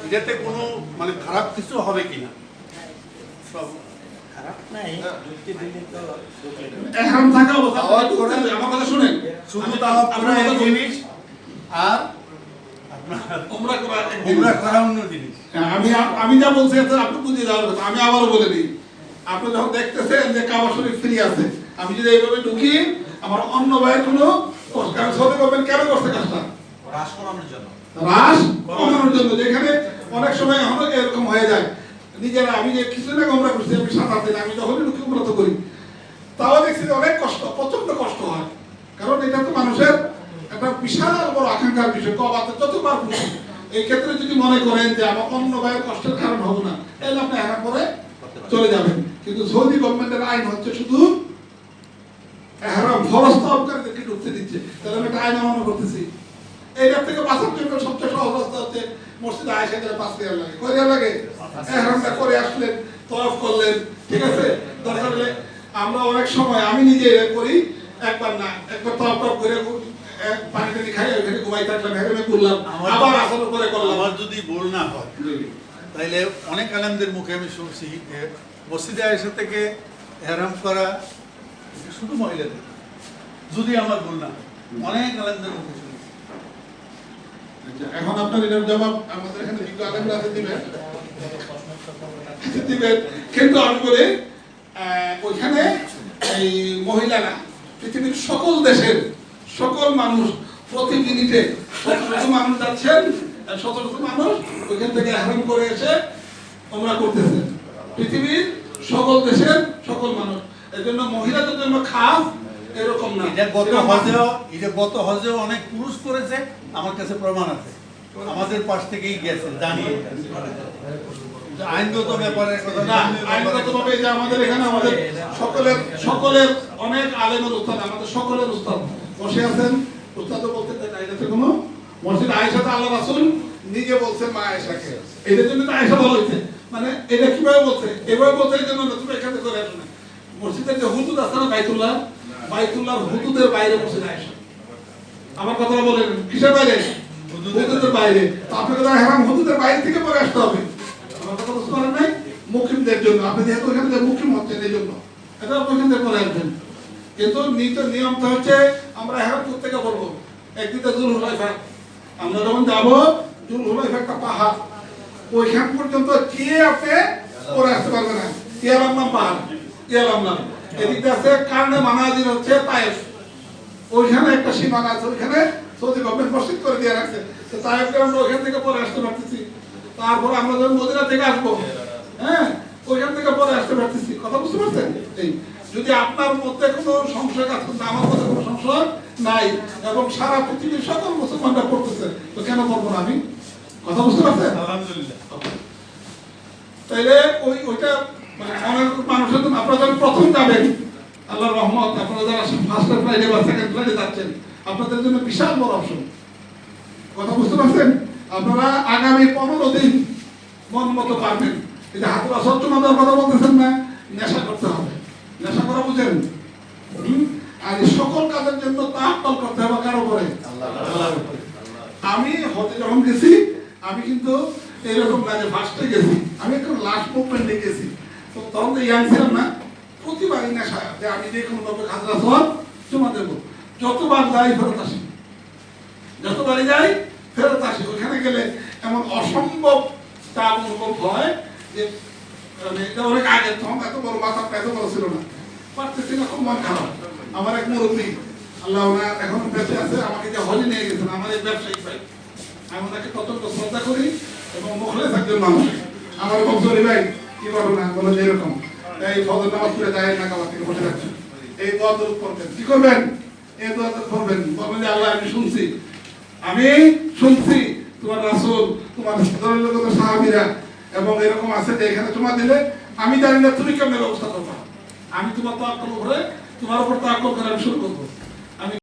এটাতে কোনো মানে খারাপ কিছু হবে কিনা? সব খারাপ নাই, যুক্তি দিলে তো এহরাম থাকা অবস্থা আমার কথা শুনেন, শুধু তাওয়াফ করা এক জিনিস আর উমরা করা এক জিনিস। উমরা করা অন্য জিনিস। আমি যা বলছি এটা আপনি বুঝে যাওয়ার কথা। আমি আবারও বলে দিই, আপনি যখন দেখতেছেন যে কাবা শরীফ ফ্রি আছে, আমি যদি এইভাবে ঢুকি আমার অন্য ভাইয়ের কোনো কষ্ট, কারণ সৌদি গভর্নমেন্ট কেন করছে কাজটা? হ্রাস কমানোর জন্য। হ্রাস কমানোর জন্য। যেখানে অনেক সময় এখনো এরকম হয়ে যায়, নিজেরা আমি যে কিছুদিন আগে উমরা করছি, আমি 7-8 দিন, আমি যখনই ঢুকি উমরা তো করি, তাও দেখছি যে অনেক কষ্ট, প্রচন্ড কষ্ট হয়। কারণ এটা তো মানুষের একটা বিশাল বড় আকাঙ্ক্ষার বিষয়, কবাতে যতবার খুশি। এই ক্ষেত্রে যদি মনে করেন যে আমার অন্য ভাইয়ের কষ্টের কারণ হবে না, তাহলে আপনি একা করে চলে যাবেন। কিন্তু সৌদি গভর্নমেন্টের আইন হচ্ছে শুধু এহরাম ফরজ তওয়াফকারীদেরকে ঢুকতে দিচ্ছে, তাহলে আমি একটা আইন অমান্য করতেছি। এইটার থেকে বাঁচার জন্য সবচেয়ে সহজ রাস্তা হচ্ছে মসজিদে আয়েশা গেলে 5 রিয়াল লাগে। কয় রিয়াল লাগে? এহরামটা করে আসলেন, তওয়াফ করলেন, ঠিক আছে? দরকার হলে আমরা অনেক সময়, আমি নিজে এটা করি, একবার না একবার তওয়াফ করে পানি টানি খাই, ওইখানে ঘুমাই থাকলাম, হেরেমে করলাম, আবার আসর করে করলাম। আমার যদি ভুল না হয় তাইলে অনেক আলেমদের মুখে আমি শুনছি যে মসজিদে আয়েশা থেকে ইহরাম করা শুধু মহিলাদের, যদি আমার ভুল না হয়, অনেক আলেমদের মুখে শুনছি। এখন আপনার এটার জবাব আমাদের এখানে বিজ্ঞ আলেমরা আছে, দিবেন। কিন্তু আমি বলি ওইখানে এই মহিলারা পৃথিবীর সকল দেশের সকল মানুষ প্রতি মিনিটে শত শত মানুষ যাচ্ছেন, শত শত মানুষ ওইখান থেকে ইহরাম করে এসে উমরা করতেছে। পৃথিবীর সকল দেশের সকল মানুষ। এর জন্য মহিলাদের জন্য খাস এরকম না। এটা গত হজেও অনেক পুরুষ করেছে, আমার কাছে প্রমাণ আছে, আমাদের পাশ থেকেই গেছে, জানিয়ে। আইনগত ব্যাপারের কথা না, আইনগতভাবে যে আমাদের এখানে আমাদের সকলের অনেক আলেমের উস্তাদ, আমাদের সকলের উস্তাদ বসে আছেন। উস্তাদও বলতে চাই এটাতে কোনো মসজিদ আয়েশাতে আল্লাহ রাসূল নিজে বলছেন মা আয়েশাকে, এটার জন্য তো আয়েশা বলা হয়েছে। মানে এটা কিভাবে বলছে? এভাবে বলছে এই জন্য না, তুমি এখানে করে আসো না। মসজিদের যে হুদুদ আছে না, বাইতুল্লাহর হুদুদের বাইরে মসজিদ আয়েশা। আমার কথাটা বলেন, কিসের বাইরে? হুদুদের বাইরে। তো আপনাকে তো ইহরাম হুদুদের বাইরে থেকে পরে আসতে হবে। আমার কথা বুঝতে পারেন নাই? মুকিমদের জন্য, আপনি যেহেতু এখানে যে মুকিম হচ্ছেন এই জন্য এটা ওইখানে পরে আসবেন। কিন্তু নিয়মটা হচ্ছে আমরা ইহরাম থেকে করবো একদিকে জুলহুলাইফা। আমরা যখন যাবো, জুলহুলাইফা একটা পাহাড়, ওইখান পর্যন্ত কি আপনি পরে আসতে পারবেন না। ইয়ালাম নাম পাহাড়, ইয়ালাম নাম। এদিকে আছে কারণে মানাজির হচ্ছে তায়েফ, ওইখানে একটা সীমানা আছে, ওইখানে সৌদি গভর্নমেন্ট মসজিদ করে দিয়ে রাখছে। তো তায়েফকে আমরা ওইখান থেকে পরে আসতে পারতেছি। তারপর আমরা যখন মদিনা থেকে আসবো, হ্যাঁ, ওইখান থেকে পরে আসতে পারতেছি। কথা বুঝতে পারছেন? এই যদি আপনার মধ্যে কোনো সংশয় কাজ করতে, আমার মধ্যে কোনো সংশয় নাই, এবং সারা পৃথিবীর সকল মুসলমানরা পড়তেছে, তো কেন করবো না আমি? কথা বুঝতে পারছেন? আলহামদুলিল্লাহ। তাইলে ওইটা মানে মনের মানুষের জন্য আপনারা যখন প্রথম যাবেন, আল্লাহর রহমত, আপনারা যারা ফার্স্ট ফ্লাইটে বা সেকেন্ড ফ্লাইটে যাচ্ছেন, আপনাদের জন্য বিশাল বড় অপশন। কথা বুঝতে পারছেন? আপনারা আগামী 15 দিন মন মতো পারবেন। এই যে হাতুরা সচ্চমাদার কথা বলতেছেন না, নেশা করতে হবে। নেশা করা বুঝেন? আর এই সকল কাজের জন্য তাওয়াক্কুল করতে হবে কার উপরে? আল্লাহর উপরে। আমি হজে যখন গেছি, আমি কিন্তু এরকম না যে ফার্স্টে গেছি, আমি একটু লাস্ট মুভমেন্টে গেছি। তো তখন তো ইয়াং ছিলাম না, প্রতিবারই নেশা যে আমি যে কোনো ভাবে খাজরা সওয়াব জমা দেবো। যতবার যাই ফেরত আসি, যতবারই যাই ফেরত আসি। ওখানে গেলে এমন অসম্ভব চাপ অনুভব হয় যে এটা অনেক আগে, তখন এত বড় মাথাটা এত বড় ছিল না, পারতেছি না, খুব মন খারাপ। আমার এক মুরব্বী, আল্লাহ ওনার এখন বেঁচে আছে, আমাকে যে হজে নিয়ে গেছেন, আমার এই ব্যবসায়িক ভাই, আমি ওনাকে প্রচন্ড শ্রদ্ধা করি এবং মুখলেস একজন মানুষ। আমার বংশী ভাই কি ঘটনা বলে যে এরকম এই ফজর নামাজ পড়ে যায় না, কাবার থেকে বসে যাচ্ছেন, এই দোয়া দরুদ করবেন, কি করবেন? এই দোয়া করবেন, বলবেন যে আল্লাহ আমি শুনছি তোমার রাসূল, তোমার সাহাবীরা, এবং এরকম আছে যে এখানে তোমার দিলে আমি জানি না তুমি কেমন ব্যবস্থা করবা, আমি তোমার তাওয়াক্কুল করে তোমার উপর তাওয়াক্কুল করে আমি শুরু করবো।